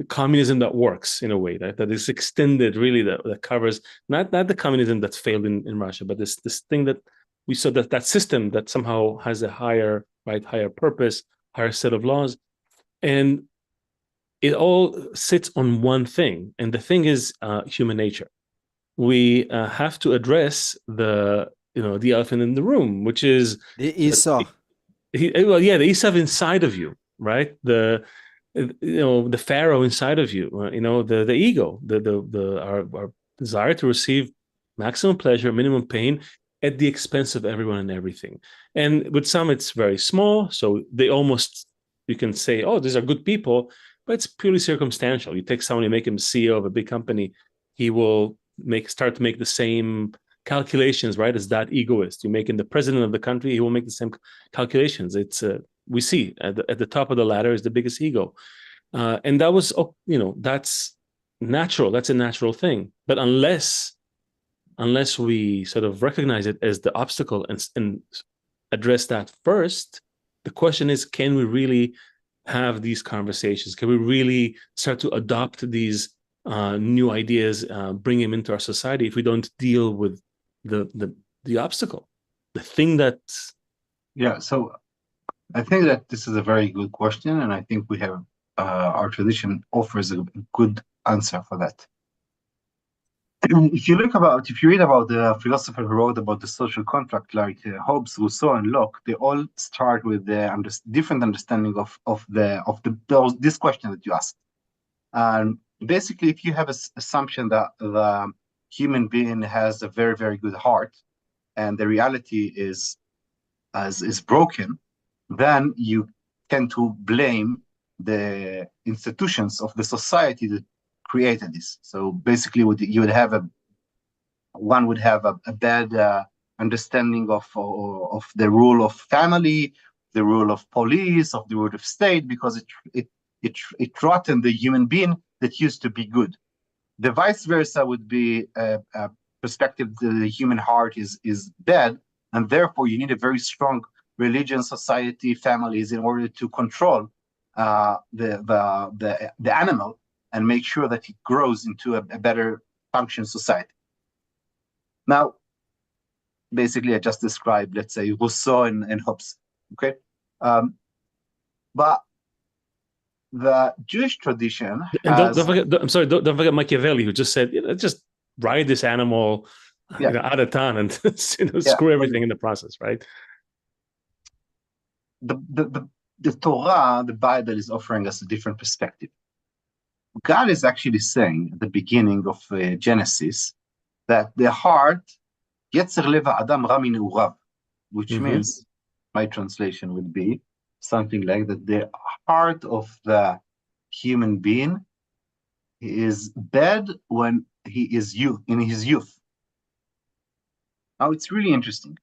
communism that works in a way that is extended, really, that covers not the communism that's failed in Russia, but this thing that we saw, that system that somehow has a higher purpose, higher set of laws, and it all sits on one thing, and the thing is human nature. We have to address the elephant in the room, which is the Esau. The Esau inside of you, right? The Pharaoh inside of you. The ego, our desire to receive maximum pleasure, minimum pain, at the expense of everyone and everything. And with some, it's very small, so they almost, you can say, oh, these are good people, but it's purely circumstantial. You take someone, you make him CEO of a big company, he will start to make the same calculations, right, as that egoist. You make him the president of the country, he will make the same calculations. It's we see at the top of the ladder is the biggest ego, and that was that's natural. That's a natural thing. But unless we sort of recognize it as the obstacle and address that first, the question is, can we really have these conversations? Can we really start to adopt these new ideas, bring them into our society, if we don't deal with the obstacle, the thing that... Yeah, so I think that this is a very good question, and I think we have our tradition offers a good answer for that. If you read about the philosopher who wrote about the social contract, like Hobbes, Rousseau, and Locke, they all start with the different understanding of this question that you asked. And basically, if you have an assumption that the human being has a very, very good heart, and the reality is broken, then you tend to blame the institutions of the society that created this. So basically, one would have a bad understanding of the rule of family, the rule of police, of the rule of state, because it rotted the human being that used to be good. The vice versa would be a perspective that the human heart is bad, and therefore you need a very strong religion, society, families in order to control the animal and make sure that it grows into a better function society. Now, basically, I just described, let's say, Rousseau and Hobbes. Okay, but the Jewish tradition has... don't forget Machiavelli, who just said, just ride this animal out of town and screw everything in the process, right? The Torah, the Bible, is offering us a different perspective. God is actually saying at the beginning of Genesis that the heart, Yetzer Lev Adam Ra min Ne'urav, which means, my translation would be something like that: the heart of the human being is bad when he is in his youth. Now, it's really interesting,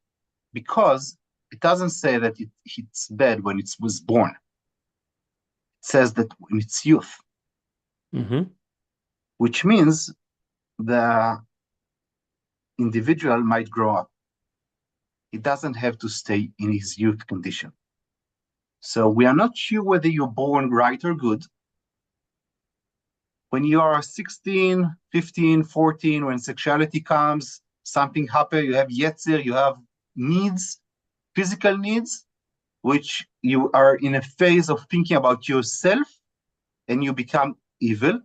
because it doesn't say that it's bad when it was born. It says that when it's youth, which means the individual might grow up. He doesn't have to stay in his youth condition. So we are not sure whether you're born right or good. When you are 16, 15, 14, when sexuality comes, something happens, you have yetzer, you have needs, physical needs, which you are in a phase of thinking about yourself and you become evil.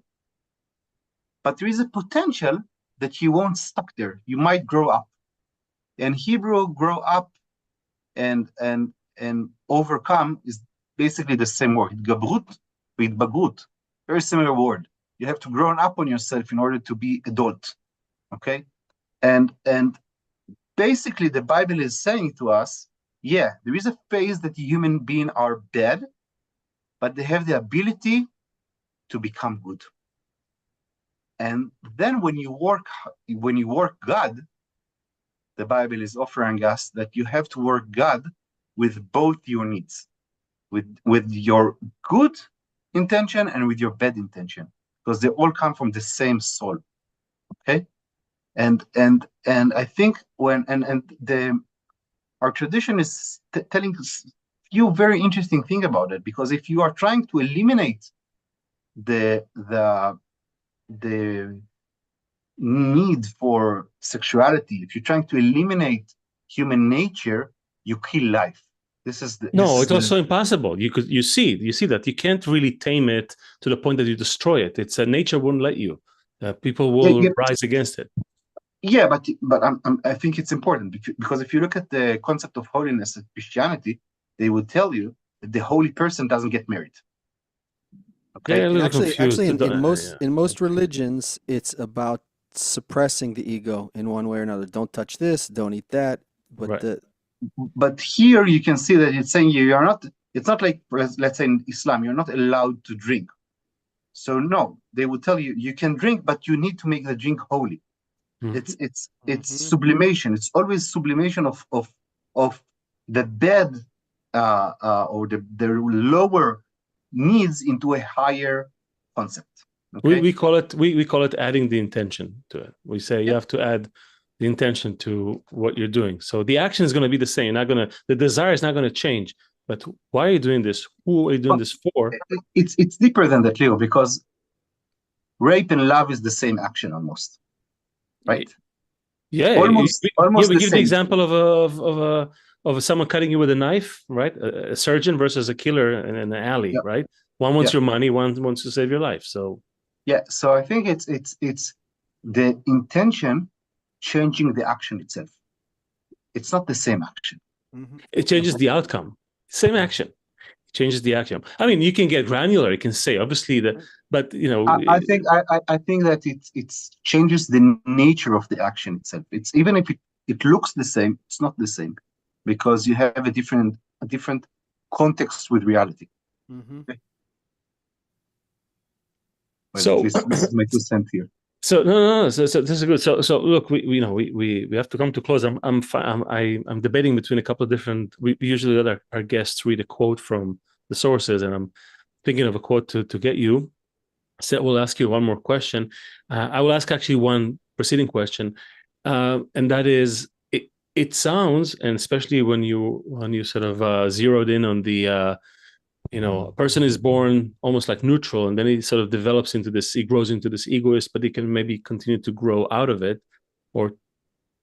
But there is a potential that you won't stuck there. You might grow up. And Hebrew grow up and overcome is basically the same word. Gabrut with bagrut. Very similar word. You have to grow up on yourself in order to be adult. Okay? And basically the Bible is saying to us, yeah, there is a phase that human beings are bad, but they have the ability to become good. And then when you work God, the Bible is offering us that you have to work God with both your needs, with your good intention and with your bad intention, because they all come from the same soul. Okay, and I think our tradition is telling us few very interesting things about it, because if you are trying to eliminate the need for sexuality, if you're trying to eliminate human nature, you kill life. It's also impossible. You see that you can't really tame it to the point that you destroy it. It's nature won't let you. People will rise against it. Yeah, but I think it's important, because if you look at the concept of holiness in Christianity, they would tell you that the holy person doesn't get married. Okay. Yeah, actually, in most religions, it's about suppressing the ego in one way or another. Don't touch this, don't eat that. But here you can see that it's saying you are not. It's not like, let's say in Islam, you're not allowed to drink. So no, they would tell you you can drink, but you need to make the drink holy. It's sublimation. It's always sublimation of the bad or the lower needs into a higher concept. Okay? We call it adding the intention to it. We say you have to add the intention to what you're doing. So the action is going to be the same. The desire is not going to change. But why are you doing this? Who are you doing this for? It's deeper than that, Leo, because rape and love is the same action almost, right? Yeah, almost. We give the example of someone cutting you with a knife, right? A surgeon versus a killer in an alley, right? One wants your money, one wants to save your life. So so I think it's the intention changing the action itself. It's not the same action. It changes the outcome. Same action. It changes the outcome. I mean, you can get granular. You can say obviously but you know. I think that it changes the nature of the action itself. It's even if it looks the same, it's not the same, because you have a different context with reality. Okay. Well, so this is my 2 cents here. So no. So this is good. So look, we have to come to close. I'm debating between a couple of different. We usually let our guests read a quote from the sources, and I'm thinking of a quote to get you. So we'll ask you one more question. I will ask actually one preceding question, and that is, it sounds, and especially when you sort of zeroed in on the. A person is born almost like neutral, and then he sort of develops into this, he grows into this egoist, but he can maybe continue to grow out of it, or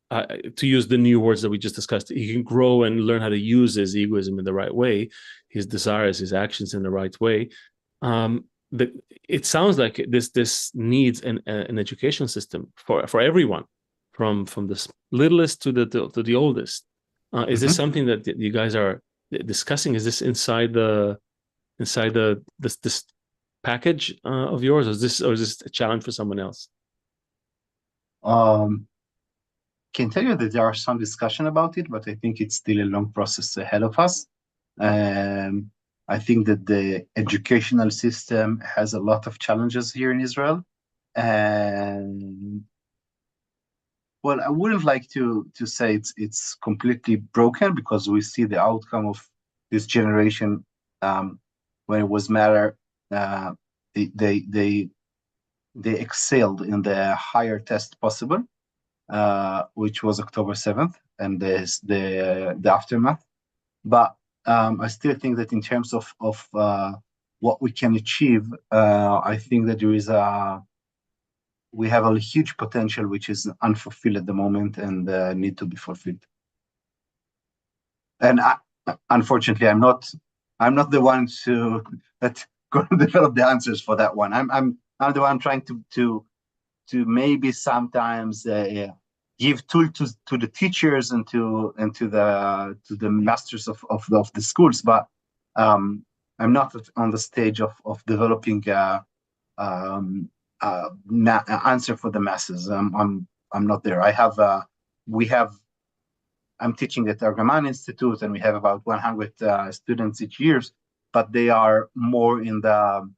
to use the new words that we just discussed, he can grow and learn how to use his egoism in the right way, his desires, his actions in the right way. It sounds like this needs an education system for everyone, from the littlest to the oldest. Is this something that you guys are discussing? Is this inside this package of yours, or is this a challenge for someone else? Can tell you that there are some discussion about it, but I think it's still a long process ahead of us. I think that the educational system has a lot of challenges here in Israel, and well, I wouldn't like to say it's completely broken, because we see the outcome of this generation. When it was matter, they excelled in the higher test possible, which was October 7th, and the aftermath. But I still think that in terms of what we can achieve, I think that we have a huge potential which is unfulfilled at the moment and need to be fulfilled. And unfortunately, I'm not the one that going to develop the answers for that one. I'm the one trying to maybe sometimes give tool to the teachers and to the masters of the schools, but I'm not on the stage of developing answer for the masses. I'm not there. I'm teaching at Argaman Institute, and we have about 100 students each year, but they are more in the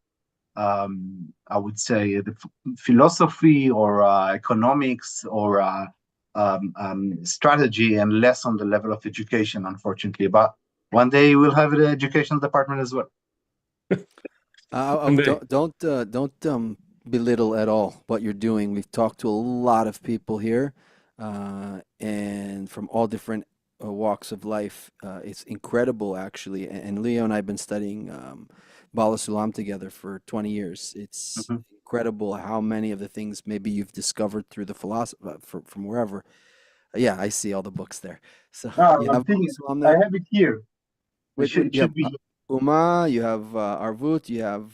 I would say the philosophy or economics or strategy, and less on the level of education, unfortunately. But one day we'll have an education department as well. Don't belittle at all what you're doing. We've talked to a lot of people here, and from all different walks of life. It's incredible, actually. And Leo and I have been studying Bala Sulam together for 20 years. It's incredible how many of the things maybe you've discovered through the philosophy from wherever. Yeah, I see all the books there. So you have Bala Sulam there? I have it here. It should be. Uma, you have Arvut, you have.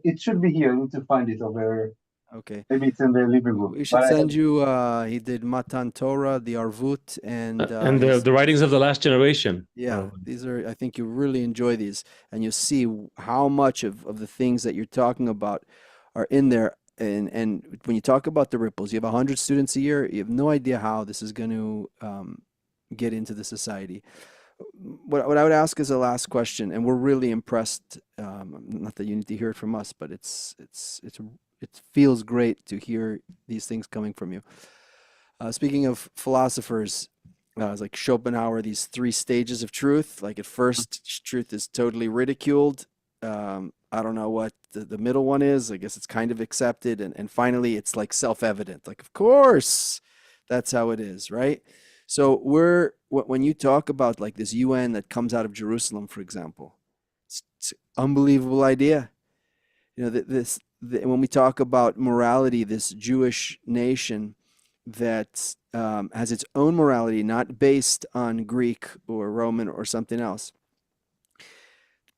It should be here. I need to find it over. Okay. Maybe it's in the living room. We should send you. He did Matan Torah, the Arvut, and the writings of the last generation. Yeah, these are. I think you really enjoy these, and you'll see how much of the things that you're talking about are in there. And when you talk about the ripples, you have 100 students a year. You have no idea how this is going to get into the society. What I would ask is a last question, and we're really impressed. Not that you need to hear it from us, but it feels great to hear these things coming from you. Speaking of philosophers, it's like Schopenhauer, these 3 stages of truth. Like at first, truth is totally ridiculed. I don't know what the middle one is. I guess it's kind of accepted, and finally, it's like self-evident. Like, of course, that's how it is, right? So when you talk about like this UN that comes out of Jerusalem, for example, it's an unbelievable idea. You know, when we talk about morality, this Jewish nation that has its own morality, not based on Greek or Roman or something else.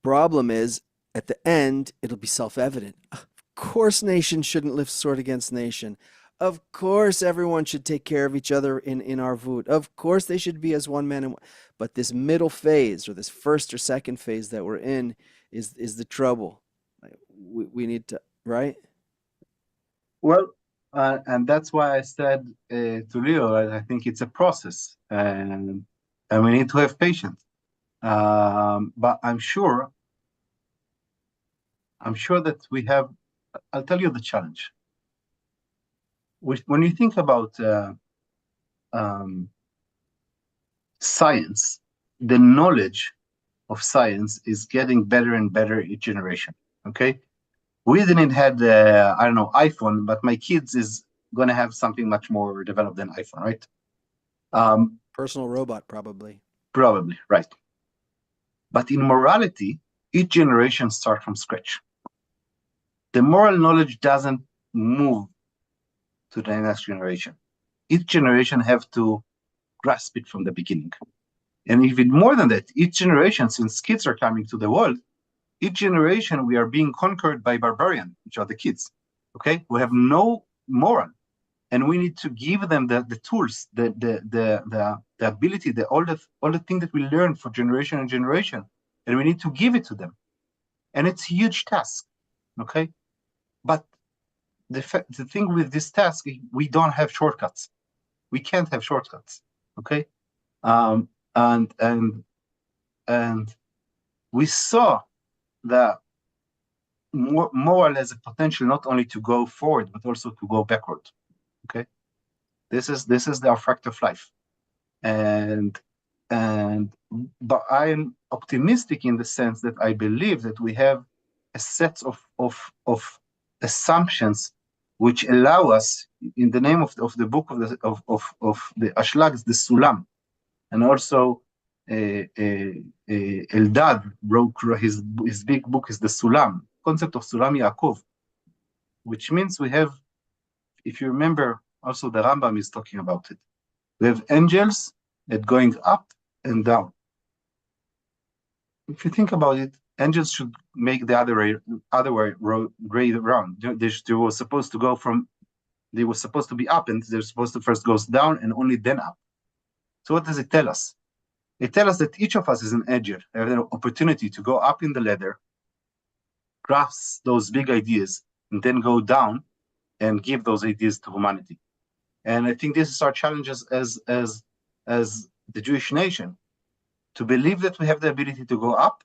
Problem is, at the end, it'll be self-evident. Of course, nation shouldn't lift sword against nation. Of course, everyone should take care of each other in Arvut. Of course, they should be as one man. But this middle phase, or this first or second phase that we're in, is the trouble. We need to, right? Well, and that's why I said to Leo, I think it's a process, and we need to have patience. But I'm sure that we have. I'll tell you the challenge. When you think about science, the knowledge of science is getting better and better each generation. Okay, we didn't have I don't know, iPhone, but my kids is going to have something much more developed than iPhone, right? Personal robot, probably. Probably, right. But in morality, each generation starts from scratch. The moral knowledge doesn't move to the next generation. Each generation have to grasp it from the beginning. And even more than that, each generation, since kids are coming to the world, each generation we are being conquered by barbarians, which are the kids. Okay, we have no moral, and we need to give them the tools, the ability, all the things that we learn for generation and generation, and we need to give it to them. And it's a huge task. Okay, but the thing with this task, we don't have shortcuts. We can't have shortcuts. Okay, and we saw the moral as a potential not only to go forward but also to go backward. Okay, this is our fact of life, but I am optimistic in the sense that I believe that we have a set of assumptions which allow us, in the name of the book of the Ashlag, the Sulam, and also Eldad wrote his big book is the Sulam, concept of Sulam Yaakov, which means we have, if you remember, also the Rambam is talking about it. We have angels that going up and down. if you think about it, angels should make the other way around. They were supposed to go from, they were supposed to be up, and they're supposed to first go down and only then up. So what does it tell us? It tells us that each of us is an angel, have an opportunity to go up in the ladder, grasp those big ideas, and then go down and give those ideas to humanity. And I think this is our challenge as the Jewish nation, to believe that we have the ability to go up,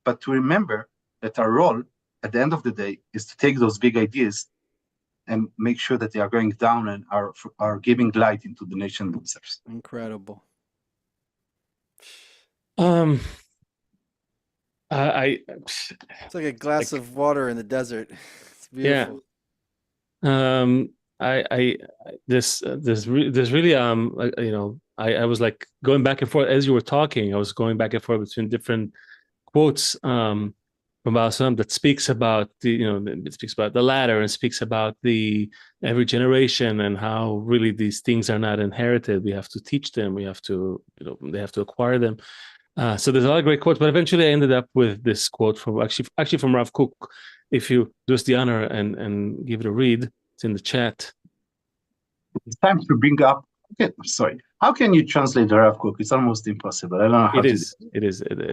but to remember that our role at the end of the day is to take those big ideas and make sure that they are going down and are giving light into the nation themselves. Incredible. It's like a glass of water in the desert. It's beautiful. Yeah. There's really I was like going back and forth as you were talking. I was going back and forth between different quotes from Baal Salam that speaks about it speaks about the ladder and speaks about every generation and how really these things are not inherited. We have to teach them. We have to they have to acquire them. So there's a lot of great quotes, but eventually I ended up with this quote from actually from Rav Kook. If you do us the honor and give it a read, it's in the chat. It's time to bring up. Okay, sorry. How can you translate the Rav Kook? It's almost impossible. I don't know how to do it. It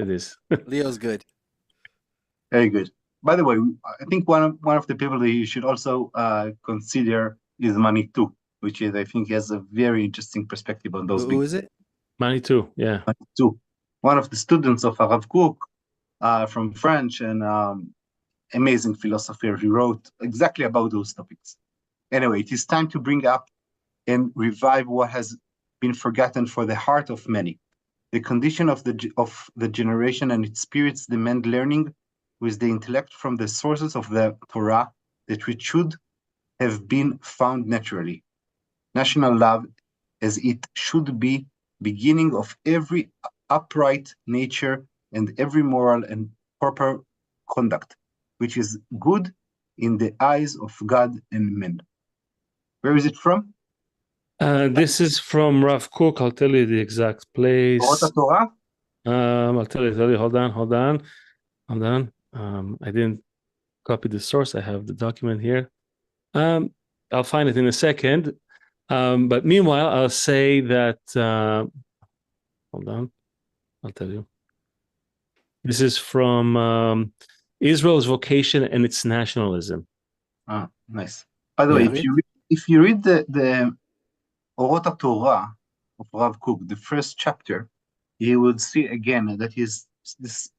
is. Leo's good. Very good. By the way, I think one of the people that you should also consider is Manitou, which is, I think, has a very interesting perspective on those. Who is it? Manitou, yeah. Manitou, one of the students of Rav Kook from French, and amazing philosopher. He wrote exactly about those topics. Anyway, it is time to bring up and revive what has been forgotten for the heart of many. The condition of the generation and its spirits demand learning with the intellect from the sources of the Torah that which should have been found naturally. National love, as it should be, beginning of every upright nature and every moral and proper conduct, which is good in the eyes of God and men. Where is it from? This is from Rav Kook. I'll tell you the exact place. Torah? I'll tell you. Hold on. I didn't copy the source. I have the document here. I'll find it in a second. But meanwhile, I'll say that. Hold on. I'll tell you. This is from Israel's vocation and its nationalism. Ah, nice. By the way, if you read the Orot Torah of Rav Kook, the first chapter, you would see again that he's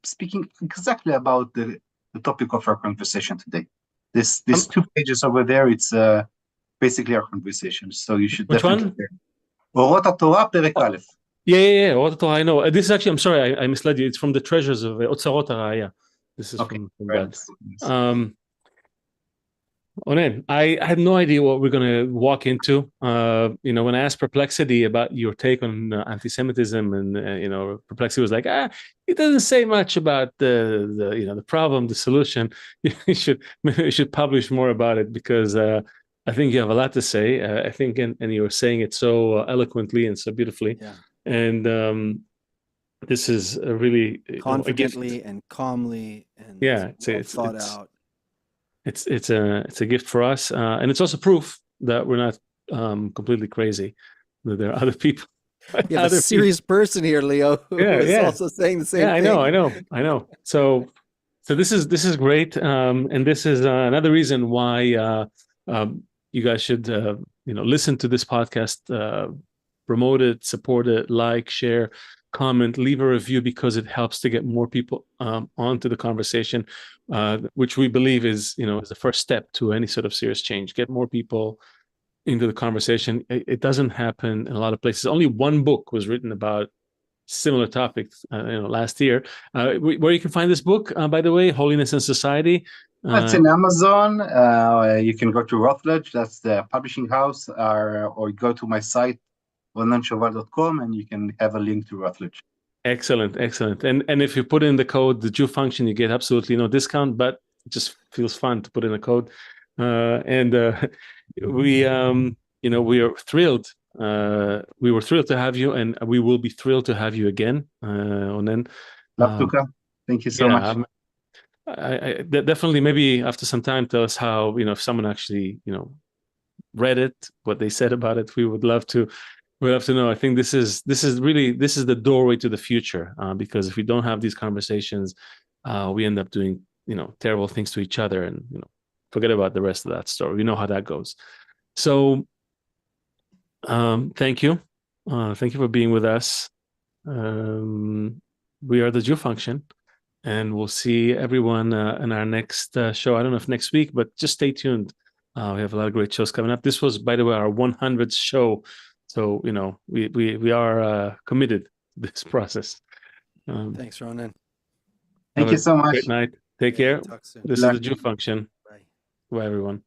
speaking exactly about the topic of our conversation today. This 2 pages over there, it's basically our conversation. So you should definitely. Which one? Orot Torah Perek Aleph. Yeah. Orot Torah, I know. This is actually, I'm sorry, I misled you. It's from the treasures of Otzarot HaRaya. This is from that. Ronen, I had no idea what we're going to walk into. When I asked Perplexity about your take on anti-Semitism, and Perplexity was like, it doesn't say much about the problem, the solution. You should publish more about it, because I think you have a lot to say. I think, and you were saying it so eloquently and so beautifully. Yeah. And this is a really confidently and calmly and it's thought out. It's a gift for us, and it's also proof that we're not completely crazy. That there are other people. You have a serious person here, Leo, who is also saying the same thing. I know. So this is great, and this is another reason why you guys should listen to this podcast, promote it, support it, like, share, comment, leave a review, because it helps to get more people onto the conversation, which we believe is the first step to any sort of serious change. Get more people into the conversation. It doesn't happen in a lot of places. Only one book was written about similar topics last year. Where you can find this book, by the way, Holiness and Society. It's in Amazon. You can go to Routledge, that's the publishing house, or go to my site, ronenshoval.com, and you can have a link to Routledge. Excellent. And if you put in the code, the Jew function, you get absolutely no discount, but it just feels fun to put in a code. We are thrilled. We were thrilled to have you, and we will be thrilled to have you again. Onen. Love to come. Thank you so much. Definitely, maybe after some time, tell us how, if someone actually, read it, what they said about it. We would love to. We'd love to know. I think this is the doorway to the future, because if we don't have these conversations, we end up doing, terrible things to each other, and, forget about the rest of that story. We know how that goes. So, thank you. Thank you for being with us. We are the Jew Function, and we'll see everyone in our next show. I don't know if next week, but just stay tuned. We have a lot of great shows coming up. This was, by the way, our 100th show. So, we are committed to this process. Thanks, Ronen. Thank you so much. Great night. Take care. Talk soon. This is the Jew Function. Bye. Bye, everyone.